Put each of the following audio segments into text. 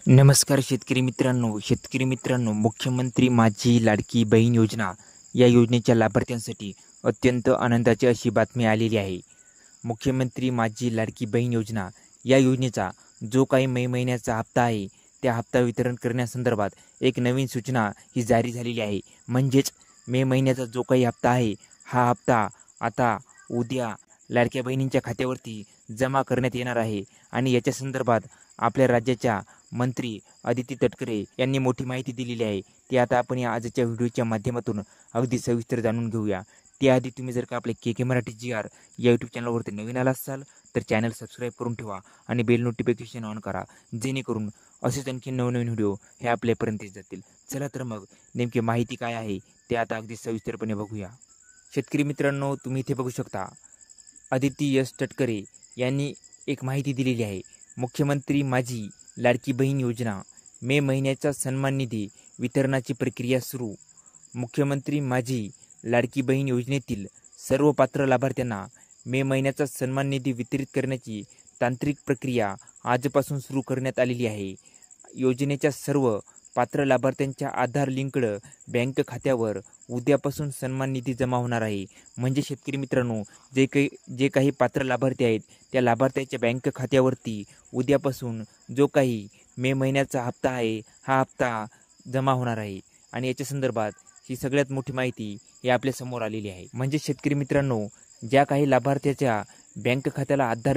नमस्कार शेतकरी मित्रांनो, मुख्यमंत्री माझी लाडकी बहीण योजना या योजनेच्या लाभार्थ्यांसाठी अत्यंत आनंदाची अशी बातमी आलेली आहे। मुख्यमंत्री माझी लाडकी बहीण योजना या योजनेचा जो काही मे महिन्याचा हप्ता आहे त्या हप्ता वितरण करण्यासंदर्भात एक नवीन सूचना ही जारी झालेली आहे। म्हणजेच मे महिन्याचा जो काही हप्ता आहे हा हप्ता आता उद्या लाडक्या बहिणींच्या खात्यावरती जमा करण्यात येणार आहे आणि याच्या संदर्भात आपल्या राज्याच्या मंत्री अदिती तटकरे यांनी मोठी माहिती दिलेली आहे। ती आता आपण या आजच्या व्हिडिओच्या माध्यमातून अगदी सविस्तर जाणून घेऊया। त्याआधी तुम्ही जर का आपले के मराठी GR या यूट्यूब चॅनलवरती नवीन आला असाल तर चॅनल सबस्क्राईब करून ठेवा आणि बेल नोटिफिकेशन ऑन करा, जेणेकरून असेच आणखी नवनवीन व्हिडिओ हे आपल्यापर्यंत जातील। चला तर मग नेमकी माहिती काय आहे ते आता अगदी सविस्तरपणे बघूया। शेतकरी मित्रांनो, तुम्ही इथे बघू शकता अदिती तटकरे यांनी एक माहिती दिलेली आहे। मुख्यमंत्री माझी लाडकी बहीण योजना मे महिन्याचा सन्मान निधी वितरणाची प्रक्रिया सुरू। मुख्यमंत्री माझी लाडकी बहीण योजनेतील सर्व पात्र लाभार्थ्यांना मे महिन्याचा सन्मान निधी वितरित करण्याची तांत्रिक प्रक्रिया आजपासून सुरू करण्यात आलेली आहे। योजनेच्या सर्व पात्र लाभार्थ्यांच्या आधार लिंक्ड बँक खात्यावर उद्यापासून सन्मान निधी जमा होणार आहे। म्हणजे शेतकरी मित्रांनो, जे काही पात्र लाभार्थी आहेत त्या लाभार्थ्याच्या बँक खात्यावरती उद्यापासून जो काही मे महिन्याचा हप्ता आहे हा हप्ता जमा होणार आहे आणि याच्या संदर्भात ही सगळ्यात मोठी माहिती ही आपल्या समोर आलेली आहे। म्हणजे शेतकरी मित्रांनो, ज्या काही लाभार्थ्याच्या बँक खात्याला आधार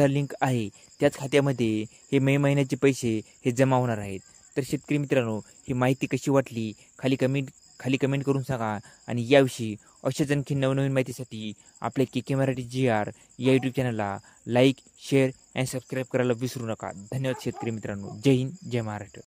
लिंक आहे त्याच खात्यामध्ये हे मे महिन्याचे पैसे हे जमा होणार आहेत। तर शेतकरी मित्रांनो, ही माहिती कशी वाटली खाली कमेंट करून सांगा आणि याविषयी अशाच आणखी नवनवीन माहितीसाठी आपल्या के मराठी GR या यूट्यूब चॅनलला लाईक, शेअर आणि सबस्क्राईब करायला विसरू नका। धन्यवाद शेतकरी मित्रांनो। जय हिंद, जय महाराष्ट्र।